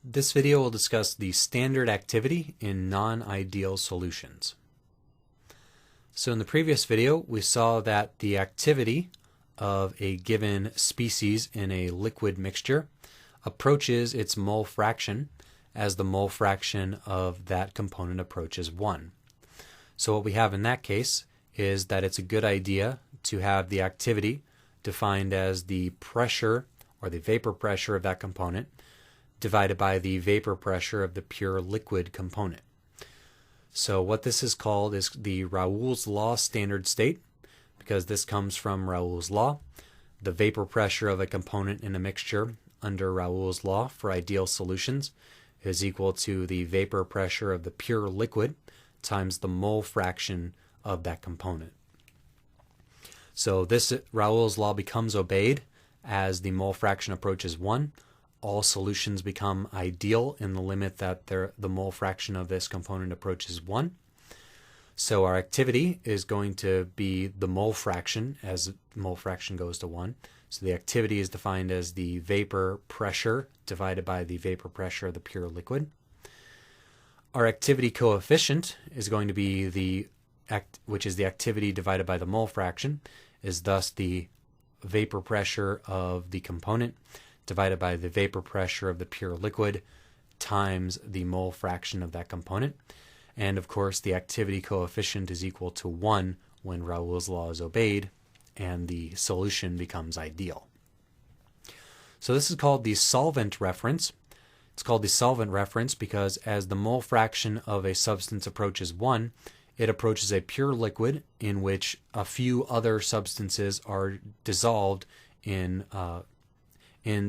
This video will discuss the standard activity in non-ideal solutions. So in the previous video, we saw that the activity of a given species in a liquid mixture approaches its mole fraction as the mole fraction of that component approaches 1. So what we have in that case is that it's a good idea to have the activity defined as the pressure or the vapor pressure of that component divided by the vapor pressure of the pure liquid component. So what this is called is the Raoult's law standard state, because this comes from Raoult's law. The vapor pressure of a component in a mixture under Raoult's law for ideal solutions is equal to the vapor pressure of the pure liquid times the mole fraction of that component. So this Raoult's law becomes obeyed as the mole fraction approaches 1. All solutions become ideal in the limit that the mole fraction of this component approaches 1. So our activity is going to be the mole fraction as mole fraction goes to 1. So the activity is defined as the vapor pressure divided by the vapor pressure of the pure liquid. Our activity coefficient is going to be which is the activity divided by the mole fraction, is thus the vapor pressure of the component divided by the vapor pressure of the pure liquid times the mole fraction of that component. And of course, the activity coefficient is equal to 1 when Raoult's law is obeyed and the solution becomes ideal. So this is called the solvent reference. It's called the solvent reference because as the mole fraction of a substance approaches 1, it approaches a pure liquid in which a few other substances are dissolved in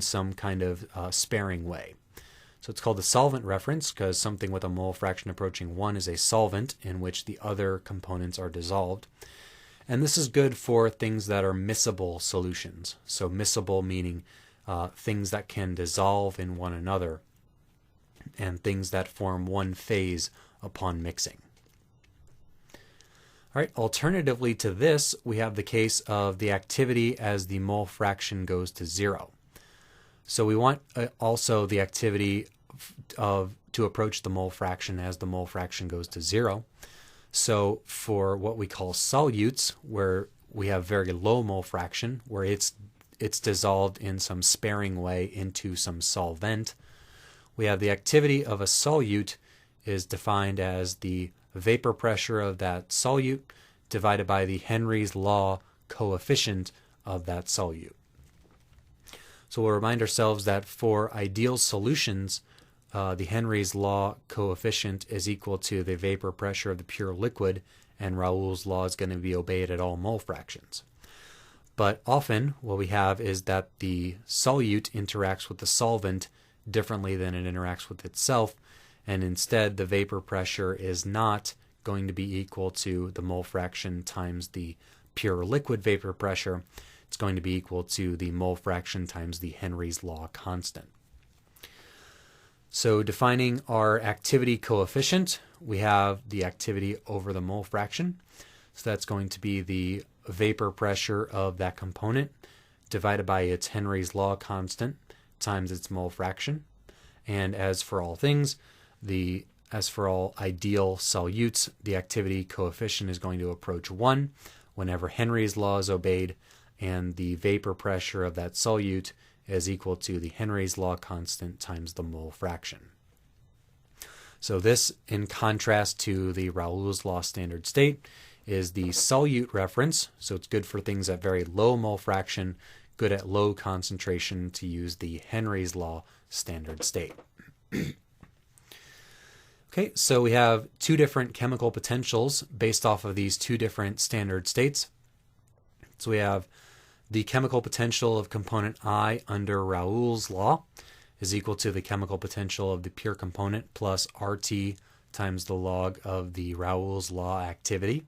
some kind of sparing way. So it's called the solvent reference because something with a mole fraction approaching 1 is a solvent in which the other components are dissolved. And this is good for things that are miscible solutions. So miscible meaning things that can dissolve in one another and things that form one phase upon mixing. All right, alternatively to this, we have the case of the activity as the mole fraction goes to 0. So we want also the activity to approach the mole fraction as the mole fraction goes to 0. So for what we call solutes, where we have very low mole fraction, where it's dissolved in some sparing way into some solvent, we have the activity of a solute is defined as the vapor pressure of that solute divided by the Henry's law coefficient of that solute. So we'll remind ourselves that for ideal solutions, the Henry's law coefficient is equal to the vapor pressure of the pure liquid, and Raoult's law is going to be obeyed at all mole fractions. But often what we have is that the solute interacts with the solvent differently than it interacts with itself, and instead the vapor pressure is not going to be equal to the mole fraction times the pure liquid vapor pressure. It's going to be equal to the mole fraction times the Henry's law constant. So defining our activity coefficient, we have the activity over the mole fraction. So that's going to be the vapor pressure of that component divided by its Henry's law constant times its mole fraction. And as for all things, as for all ideal solutes, the activity coefficient is going to approach 1 whenever Henry's law is obeyed, and the vapor pressure of that solute is equal to the Henry's law constant times the mole fraction. So this, in contrast to the Raoult's law standard state, is the solute reference. So it's good for things at very low mole fraction, good at low concentration to use the Henry's law standard state. Okay, so we have two different chemical potentials based off of these two different standard states. So we have the chemical potential of component I under Raoult's law is equal to the chemical potential of the pure component plus RT times the log of the Raoult's law activity.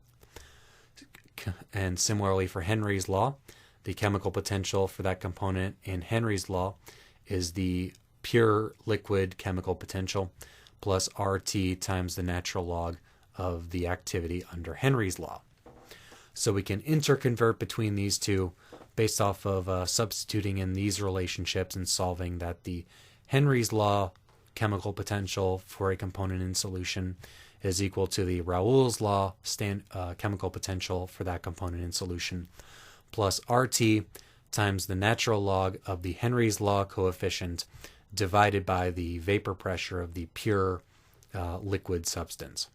And similarly for Henry's law, the chemical potential for that component in Henry's law is the pure liquid chemical potential plus RT times the natural log of the activity under Henry's law. So we can interconvert between these two based off of substituting in these relationships and solving that the Henry's law chemical potential for a component in solution is equal to the Raoult's law chemical potential for that component in solution plus RT times the natural log of the Henry's law coefficient divided by the vapor pressure of the pure liquid substance.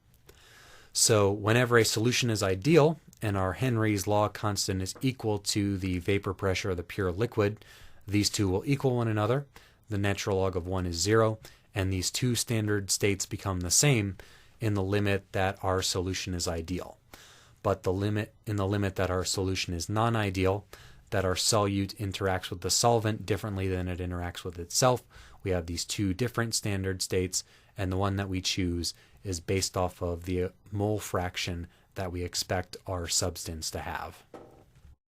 So whenever a solution is ideal and our Henry's law constant is equal to the vapor pressure of the pure liquid, these two will equal one another. The natural log of 1 is 0, and these two standard states become the same in the limit that our solution is ideal. But in the limit that our solution is non-ideal, that our solute interacts with the solvent differently than it interacts with itself, we have these two different standard states, and the one that we choose is based off of the mole fraction that we expect our substance to have.